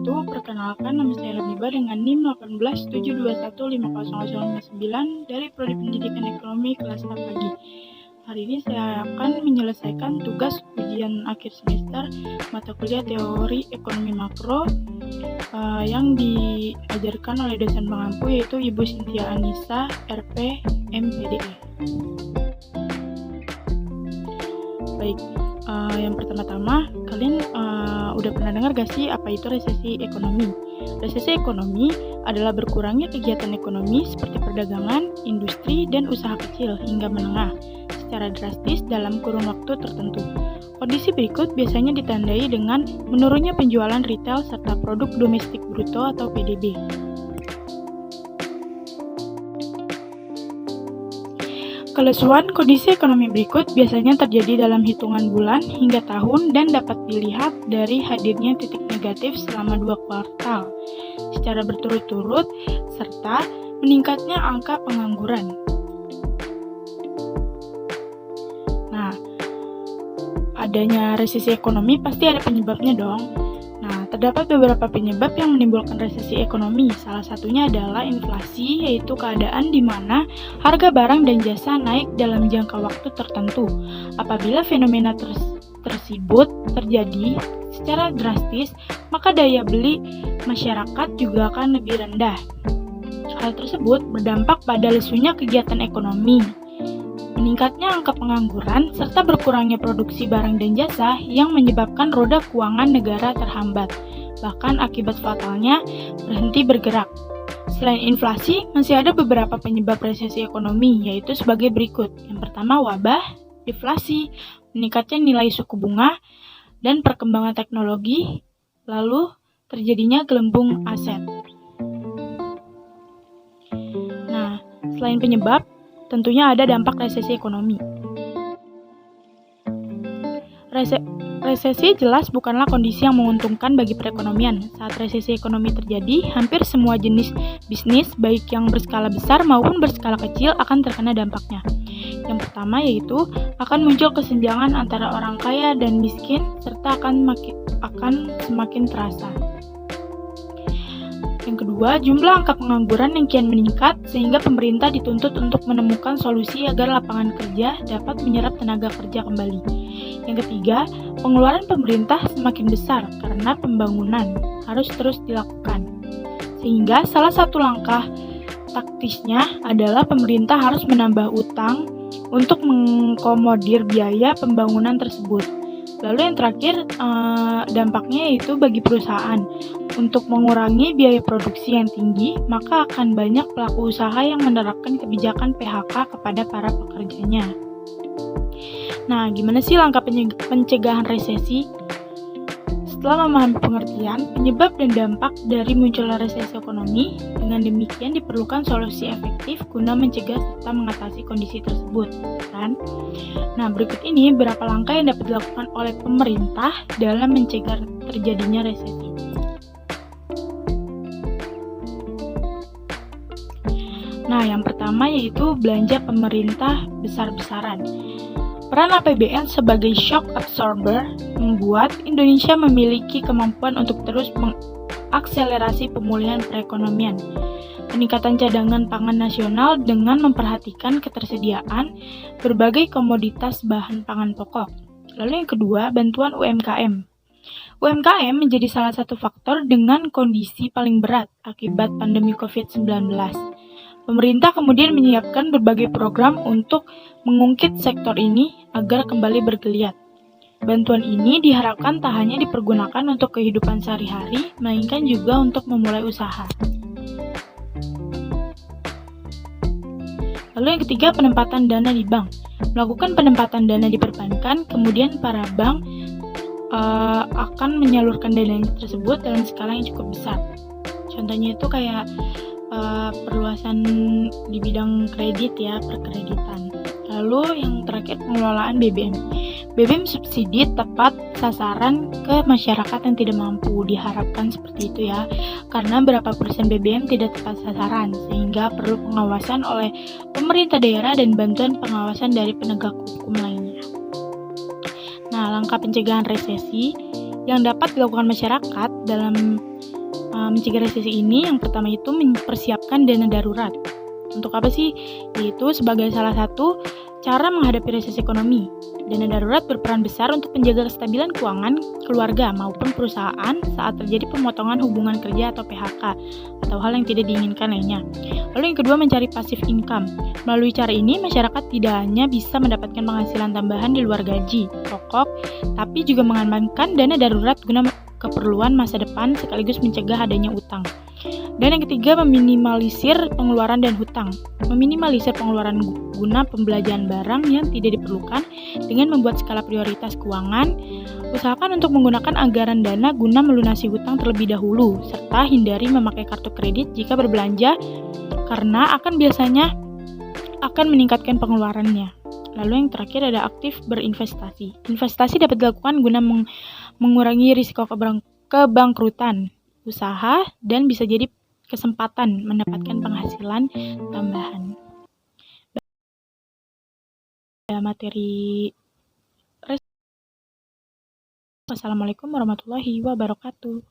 wabarakatuh. Perkenalkan, nama saya Labiba dengan NIM 18721500059 dari Prodi Pendidikan Ekonomi kelas A pagi. Hari ini saya akan menyelesaikan tugas ujian akhir semester mata kuliah teori ekonomi makro yang diajarkan oleh dosen pengampu, yaitu Ibu Cynthia Anissa, RP, MPDE. Baik, yang pertama-tama, kalian udah pernah dengar gak sih apa itu resesi ekonomi? Resesi ekonomi adalah berkurangnya kegiatan ekonomi seperti perdagangan, industri, dan usaha kecil hingga menengah secara drastis dalam kurun waktu tertentu. Kondisi berikut biasanya ditandai dengan menurunnya penjualan retail serta produk domestik bruto atau PDB. Kelesuan kondisi ekonomi berikut biasanya terjadi dalam hitungan bulan hingga tahun dan dapat dilihat dari hadirnya titik negatif selama 2 kuartal secara berturut-turut serta meningkatnya angka pengangguran. Nah, adanya resesi ekonomi pasti ada penyebabnya dong. Nah, terdapat beberapa penyebab yang menimbulkan resesi ekonomi. Salah satunya adalah inflasi, yaitu keadaan di mana harga barang dan jasa naik dalam jangka waktu tertentu. Apabila fenomena tersebut terjadi secara drastis, maka daya beli masyarakat juga akan lebih rendah. Hal tersebut berdampak pada lesunya kegiatan ekonomi, meningkatnya angka pengangguran, serta berkurangnya produksi barang dan jasa yang menyebabkan roda keuangan negara terhambat, bahkan akibat fatalnya berhenti bergerak. Selain inflasi, masih ada beberapa penyebab resesi ekonomi, yaitu sebagai berikut. Yang pertama, wabah, deflasi, meningkatnya nilai suku bunga, dan perkembangan teknologi, lalu terjadinya gelembung aset. Nah, selain penyebab, tentunya ada dampak resesi ekonomi. Resesi jelas bukanlah kondisi yang menguntungkan bagi perekonomian. Saat resesi ekonomi terjadi, hampir semua jenis bisnis, baik yang berskala besar maupun berskala kecil, akan terkena dampaknya. Yang pertama yaitu akan muncul kesenjangan antara orang kaya dan miskin, serta akan semakin terasa. Yang kedua, jumlah angka pengangguran yang kian meningkat sehingga pemerintah dituntut untuk menemukan solusi agar lapangan kerja dapat menyerap tenaga kerja kembali. Yang ketiga, pengeluaran pemerintah semakin besar karena pembangunan harus terus dilakukan. Sehingga salah satu langkah taktisnya adalah pemerintah harus menambah utang untuk mengakomodir biaya pembangunan tersebut. Lalu yang terakhir, dampaknya yaitu bagi perusahaan. Untuk mengurangi biaya produksi yang tinggi, maka akan banyak pelaku usaha yang menerapkan kebijakan PHK kepada para pekerjanya. Nah, gimana sih langkah pencegahan resesi? Setelah memahami pengertian, penyebab dan dampak dari munculnya resesi ekonomi, dengan demikian diperlukan solusi efektif guna mencegah serta mengatasi kondisi tersebut. Kan? Nah, berikut ini beberapa langkah yang dapat dilakukan oleh pemerintah dalam mencegah terjadinya resesi. Nah, yang pertama yaitu belanja pemerintah besar-besaran. Peran APBN sebagai shock absorber membuat Indonesia memiliki kemampuan untuk terus mengakselerasi pemulihan perekonomian. Peningkatan cadangan pangan nasional dengan memperhatikan ketersediaan berbagai komoditas bahan pangan pokok. Lalu yang kedua, bantuan UMKM. UMKM menjadi salah satu faktor dengan kondisi paling berat akibat pandemi COVID-19. Pemerintah kemudian menyiapkan berbagai program untuk mengungkit sektor ini agar kembali bergeliat. Bantuan ini diharapkan tak hanya dipergunakan untuk kehidupan sehari-hari, melainkan juga untuk memulai usaha. Lalu yang ketiga, penempatan dana di bank. Melakukan penempatan dana di perbankan, kemudian para bank akan menyalurkan dana tersebut dalam skala yang cukup besar. Contohnya itu kayak perluasan di bidang kredit ya, perkreditan. Lalu yang terakhir, pengelolaan BBM. BBM subsidi tepat sasaran ke masyarakat yang tidak mampu, diharapkan seperti itu ya, karena berapa persen BBM tidak tepat sasaran, sehingga perlu pengawasan oleh pemerintah daerah dan bantuan pengawasan dari penegak hukum lainnya. Nah, langkah pencegahan resesi yang dapat dilakukan masyarakat dalam mencegah resesi ini yang pertama itu mempersiapkan dana darurat. Untuk apa sih? Yaitu sebagai salah satu cara menghadapi resesi ekonomi. Dana darurat berperan besar untuk menjaga kestabilan keuangan keluarga maupun perusahaan saat terjadi pemotongan hubungan kerja atau PHK atau hal yang tidak diinginkan lainnya. Lalu yang kedua, mencari passive income. Melalui cara ini, masyarakat tidak hanya bisa mendapatkan penghasilan tambahan di luar gaji pokok, tapi juga mengamankan dana darurat guna keperluan masa depan sekaligus mencegah adanya utang. Dan yang ketiga, meminimalisir pengeluaran dan hutang. Meminimalisir pengeluaran guna pembelanjaan barang yang tidak diperlukan dengan membuat skala prioritas keuangan. Usahakan untuk menggunakan anggaran dana guna melunasi hutang terlebih dahulu, serta hindari memakai kartu kredit jika berbelanja karena biasanya akan meningkatkan pengeluarannya. Lalu yang terakhir ada aktif berinvestasi. Investasi dapat dilakukan guna mengurangi risiko kebangkrutan usaha dan bisa jadi kesempatan mendapatkan penghasilan tambahan. Materi Wassalamualaikum warahmatullahi wabarakatuh.